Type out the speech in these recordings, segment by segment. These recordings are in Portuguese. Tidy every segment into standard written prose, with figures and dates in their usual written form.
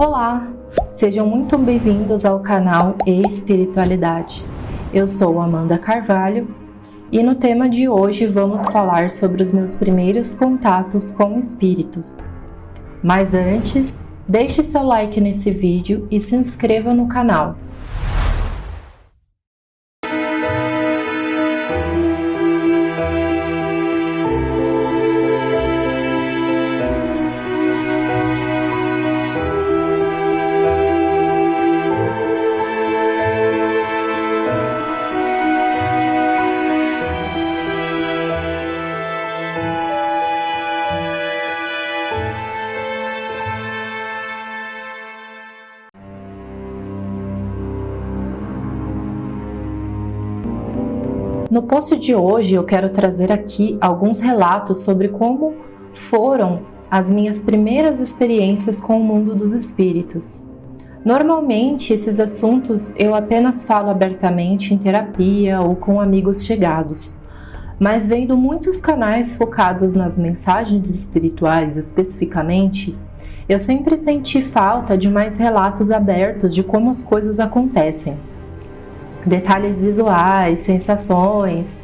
Olá, sejam muito bem-vindos ao canal Espiritualidade. Eu sou Amanda Carvalho e no tema de hoje vamos falar sobre os meus primeiros contatos com espíritos. Mas antes, deixe seu like nesse vídeo e se inscreva no canal. No post de hoje eu quero trazer aqui alguns relatos sobre como foram as minhas primeiras experiências com o mundo dos espíritos. Normalmente esses assuntos eu apenas falo abertamente em terapia ou com amigos chegados, mas vendo muitos canais focados nas mensagens espirituais especificamente, eu sempre senti falta de mais relatos abertos de como as coisas acontecem. Detalhes visuais, sensações.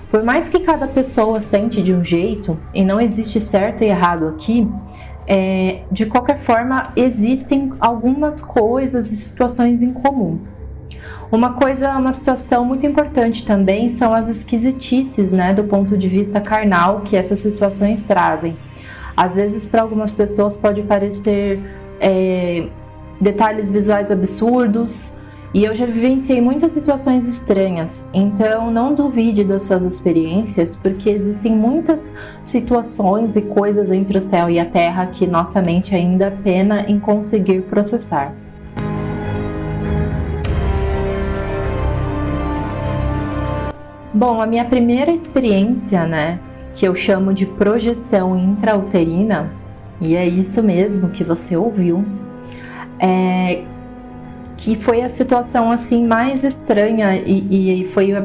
Por mais que cada pessoa sente de um jeito, e não existe certo e errado aqui, de qualquer forma existem algumas coisas e situações em comum. Uma situação muito importante também são as esquisitices, do ponto de vista carnal que essas situações trazem. Às vezes para algumas pessoas pode parecer detalhes visuais absurdos, e eu já vivenciei muitas situações estranhas, então não duvide das suas experiências, porque existem muitas situações e coisas entre o céu e a terra que nossa mente ainda pena em conseguir processar. Bom, a minha primeira experiência, que eu chamo de projeção intrauterina, e é isso mesmo que você ouviu, que foi a situação assim mais estranha e foi a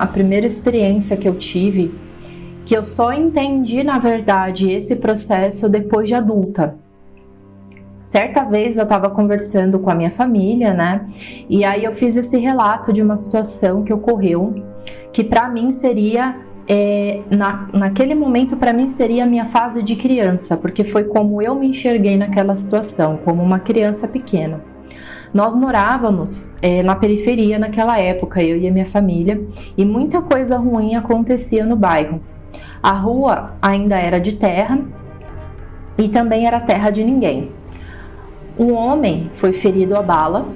primeira experiência que eu tive, que eu só entendi na verdade esse processo depois de adulta. Certa vez eu estava conversando com a minha família, e aí eu fiz esse relato de uma situação que ocorreu, que para mim seria naquele momento para mim seria a minha fase de criança, porque foi como eu me enxerguei naquela situação, como uma criança pequena. Nós morávamos na periferia naquela época, eu e a minha família, e muita coisa ruim acontecia no bairro. A rua ainda era de terra e também era terra de ninguém. Um homem foi ferido a bala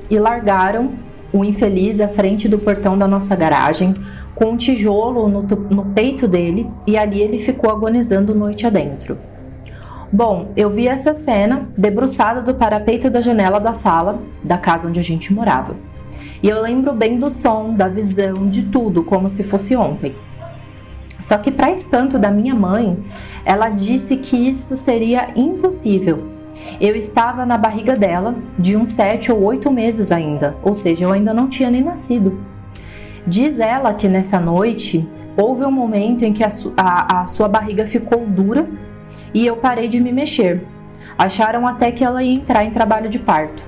e largaram o infeliz à frente do portão da nossa garagem, com um tijolo no peito dele, e ali ele ficou agonizando noite adentro. Bom, eu vi essa cena debruçada do parapeito da janela da sala da casa onde a gente morava. E eu lembro bem do som, da visão, de tudo, como se fosse ontem. Só que para espanto da minha mãe, ela disse que isso seria impossível. Eu estava na barriga dela de uns 7 ou 8 meses ainda, ou seja, eu ainda não tinha nem nascido. Diz ela que nessa noite houve um momento em que a sua barriga ficou dura e eu parei de me mexer. Acharam até que ela ia entrar em trabalho de parto,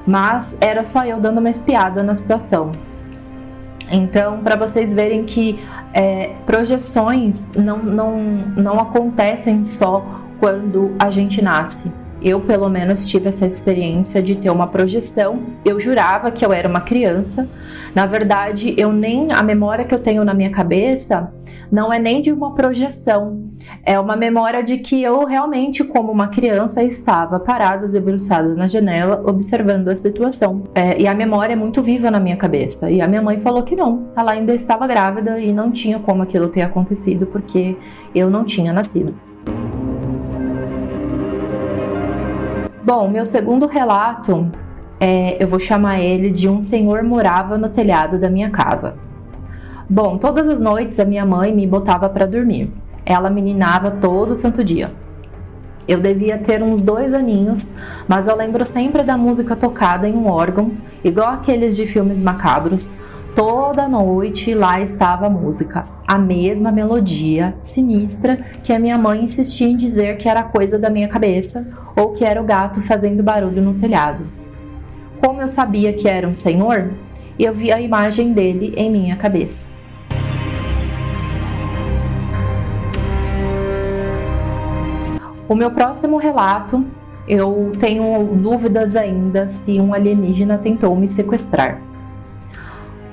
mas era só eu dando uma espiada na situação. Então, para vocês verem que projeções não acontecem só quando a gente nasce. Eu, pelo menos, tive essa experiência de ter uma projeção. Eu jurava que eu era uma criança. Na verdade, a memória que eu tenho na minha cabeça não é nem de uma projeção. É uma memória de que eu realmente, como uma criança, estava parada, debruçada na janela, observando a situação. E a memória é muito viva na minha cabeça. E a minha mãe falou que não. Ela ainda estava grávida e não tinha como aquilo ter acontecido, porque eu não tinha nascido. Bom, meu segundo relato, eu vou chamar ele de um senhor morava no telhado da minha casa. Bom, todas as noites a minha mãe me botava para dormir. Ela me ninava todo santo dia. Eu devia ter uns 2 aninhos, mas eu lembro sempre da música tocada em um órgão, igual aqueles de filmes macabros, toda noite lá estava a música, a mesma melodia sinistra que a minha mãe insistia em dizer que era coisa da minha cabeça ou que era o gato fazendo barulho no telhado. Como eu sabia que era um senhor, eu vi a imagem dele em minha cabeça. O meu próximo relato, eu tenho dúvidas ainda se um alienígena tentou me sequestrar.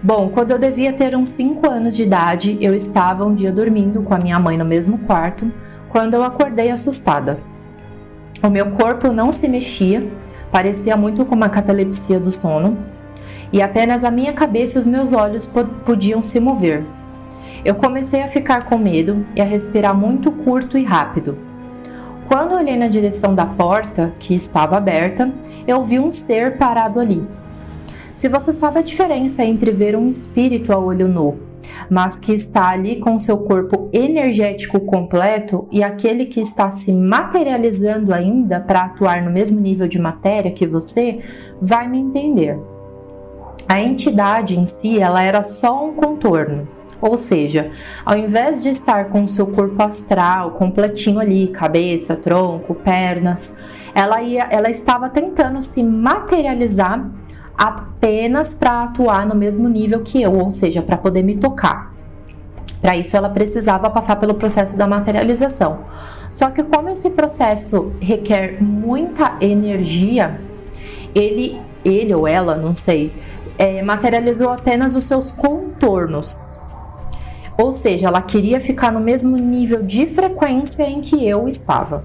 Bom, quando eu devia ter uns 5 anos de idade, eu estava um dia dormindo com a minha mãe no mesmo quarto, quando eu acordei assustada. O meu corpo não se mexia, parecia muito com uma catalepsia do sono, e apenas a minha cabeça e os meus olhos podiam se mover. Eu comecei a ficar com medo e a respirar muito curto e rápido. Quando eu olhei na direção da porta, que estava aberta, eu vi um ser parado ali. Se você sabe a diferença entre ver um espírito a olho nu, mas que está ali com seu corpo energético completo, e aquele que está se materializando ainda para atuar no mesmo nível de matéria que você, vai me entender. A entidade em si, ela era só um contorno. Ou seja, ao invés de estar com o seu corpo astral completinho ali, cabeça, tronco, pernas, ela estava tentando se materializar apenas para atuar no mesmo nível que eu, ou seja, para poder me tocar. Para isso ela precisava passar pelo processo da materialização. Só que como esse processo requer muita energia, ele ou ela, não sei, materializou apenas os seus contornos. Ou seja, ela queria ficar no mesmo nível de frequência em que eu estava.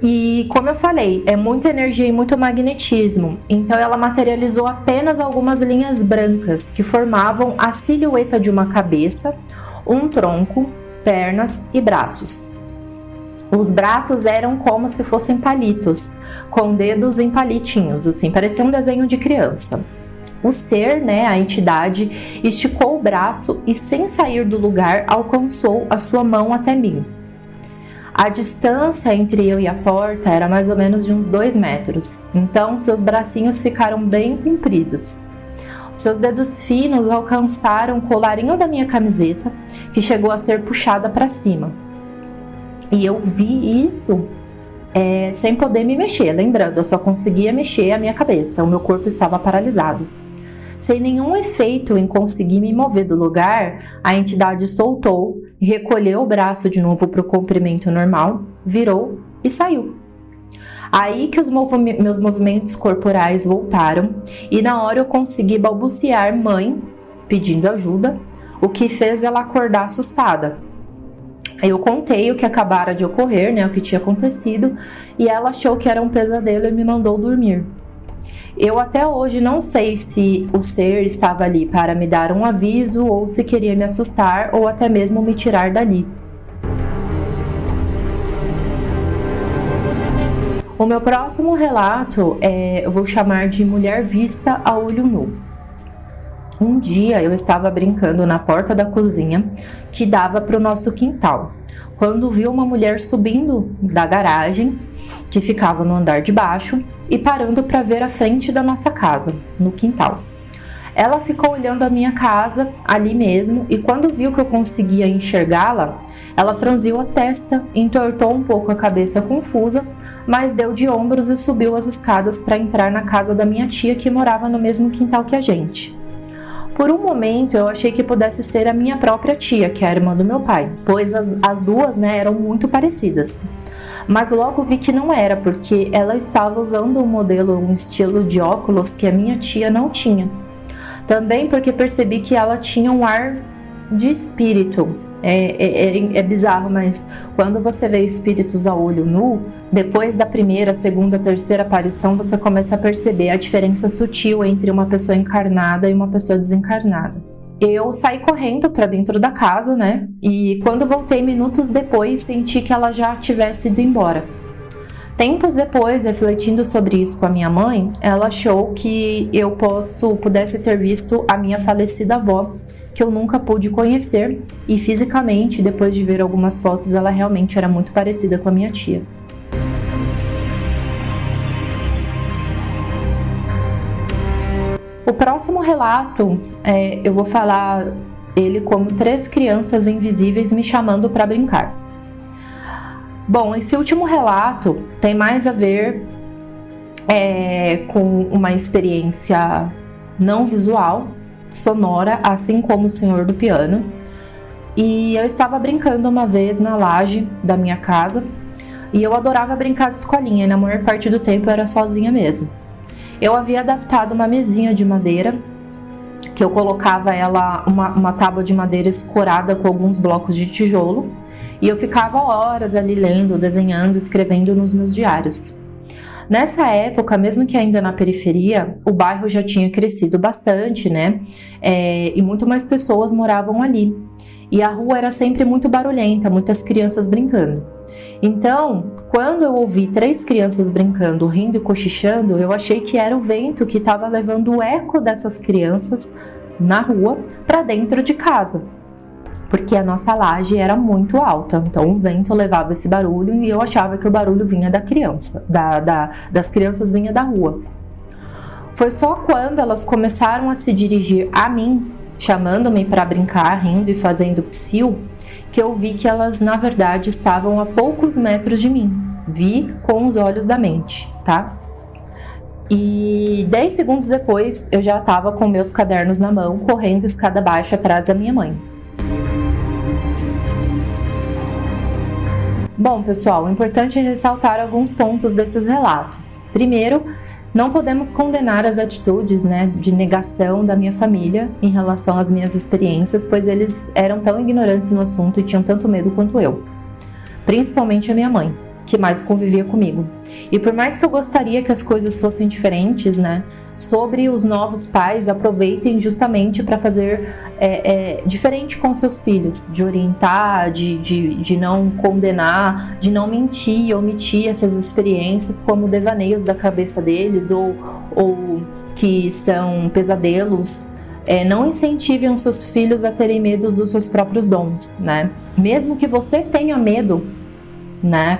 E como eu falei, é muita energia e muito magnetismo, então ela materializou apenas algumas linhas brancas que formavam a silhueta de uma cabeça, um tronco, pernas e braços. Os braços eram como se fossem palitos, com dedos em palitinhos, assim, parecia um desenho de criança. O ser, a entidade, esticou o braço e, sem sair do lugar, alcançou a sua mão até mim. A distância entre eu e a porta era mais ou menos de uns 2 metros, então seus bracinhos ficaram bem compridos. Seus dedos finos alcançaram o colarinho da minha camiseta, que chegou a ser puxada para cima. E eu vi isso sem poder me mexer, lembrando, eu só conseguia mexer a minha cabeça, o meu corpo estava paralisado. Sem nenhum efeito em conseguir me mover do lugar, a entidade soltou, recolheu o braço de novo para o comprimento normal, virou e saiu. Aí que os meus movimentos corporais voltaram e na hora eu consegui balbuciar mãe, pedindo ajuda, o que fez ela acordar assustada. Eu contei o que acabara de ocorrer, o que tinha acontecido, e ela achou que era um pesadelo e me mandou dormir. Eu até hoje não sei se o ser estava ali para me dar um aviso ou se queria me assustar ou até mesmo me tirar dali. O meu próximo relato eu vou chamar de mulher vista a olho nu. Um dia eu estava brincando na porta da cozinha que dava para o nosso quintal, quando vi uma mulher subindo da garagem, que ficava no andar de baixo, e parando para ver a frente da nossa casa, no quintal. Ela ficou olhando a minha casa ali mesmo e quando viu que eu conseguia enxergá-la, ela franziu a testa, entortou um pouco a cabeça confusa, mas deu de ombros e subiu as escadas para entrar na casa da minha tia que morava no mesmo quintal que a gente. Por um momento eu achei que pudesse ser a minha própria tia, que é a irmã do meu pai, pois as duas eram muito parecidas. Mas logo vi que não era, porque ela estava usando um estilo de óculos que a minha tia não tinha. Também porque percebi que ela tinha um ar de espírito. É bizarro, mas quando você vê espíritos a olho nu, depois da primeira, segunda, terceira aparição, você começa a perceber a diferença sutil entre uma pessoa encarnada e uma pessoa desencarnada. Eu saí correndo para dentro da casa, e quando voltei minutos depois, senti que ela já tivesse ido embora. Tempos depois, refletindo sobre isso com a minha mãe, ela achou que eu pudesse ter visto a minha falecida avó, que eu nunca pude conhecer, e fisicamente, depois de ver algumas fotos, ela realmente era muito parecida com a minha tia. O próximo relato, eu vou falar ele como 3 crianças invisíveis me chamando para brincar. Bom, esse último relato tem mais a ver com uma experiência não visual, sonora, assim como o Senhor do Piano. E eu estava brincando uma vez na laje da minha casa e eu adorava brincar de escolinha, e na maior parte do tempo eu era sozinha mesmo. Eu havia adaptado uma mesinha de madeira, que eu colocava ela, uma tábua de madeira escorada com alguns blocos de tijolo, e eu ficava horas ali lendo, desenhando, escrevendo nos meus diários. Nessa época, mesmo que ainda na periferia, o bairro já tinha crescido bastante, né? E muito mais pessoas moravam ali. E a rua era sempre muito barulhenta, muitas crianças brincando. Então, quando eu ouvi 3 crianças brincando, rindo e cochichando, eu achei que era o vento que estava levando o eco dessas crianças na rua para dentro de casa, porque a nossa laje era muito alta, então o vento levava esse barulho e eu achava que o barulho vinha da criança, das crianças vinha da rua. Foi só quando elas começaram a se dirigir a mim, chamando-me para brincar, rindo e fazendo psiu, que eu vi que elas na verdade estavam a poucos metros de mim. Vi com os olhos da mente, tá? E 10 segundos depois eu já estava com meus cadernos na mão, correndo escada abaixo atrás da minha mãe. Bom, pessoal, o importante é ressaltar alguns pontos desses relatos. Primeiro, não podemos condenar as atitudes, de negação da minha família em relação às minhas experiências, pois eles eram tão ignorantes no assunto e tinham tanto medo quanto eu. Principalmente a minha mãe, que mais convivia comigo. E por mais que eu gostaria que as coisas fossem diferentes, sobre os novos pais, aproveitem justamente para fazer diferente com seus filhos, de orientar, de não condenar, de não mentir, omitir essas experiências como devaneios da cabeça deles ou que são pesadelos. Não incentivem os seus filhos a terem medo dos seus próprios dons, Mesmo que você tenha medo,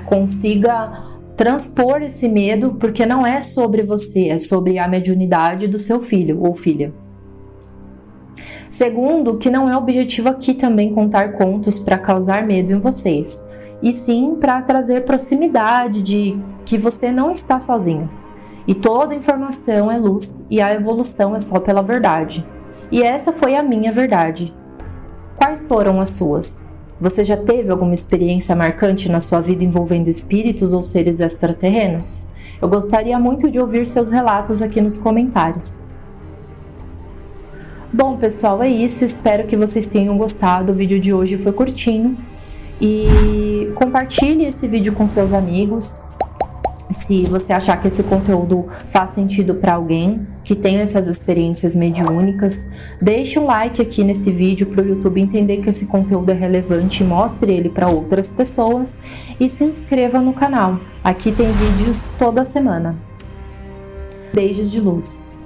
consiga transpor esse medo, porque não é sobre você, é sobre a mediunidade do seu filho ou filha. Segundo, que não é objetivo aqui também contar contos para causar medo em vocês, e sim para trazer proximidade de que você não está sozinho. E toda informação é luz e a evolução é só pela verdade. E essa foi a minha verdade. Quais foram as suas? Você já teve alguma experiência marcante na sua vida envolvendo espíritos ou seres extraterrenos? Eu gostaria muito de ouvir seus relatos aqui nos comentários. Bom, pessoal, é isso. Espero que vocês tenham gostado. O vídeo de hoje foi curtinho. E compartilhe esse vídeo com seus amigos. Se você achar que esse conteúdo faz sentido para alguém que tem essas experiências mediúnicas, deixe um like aqui nesse vídeo para o YouTube entender que esse conteúdo é relevante e mostre ele para outras pessoas, e se inscreva no canal. Aqui tem vídeos toda semana. Beijos de luz.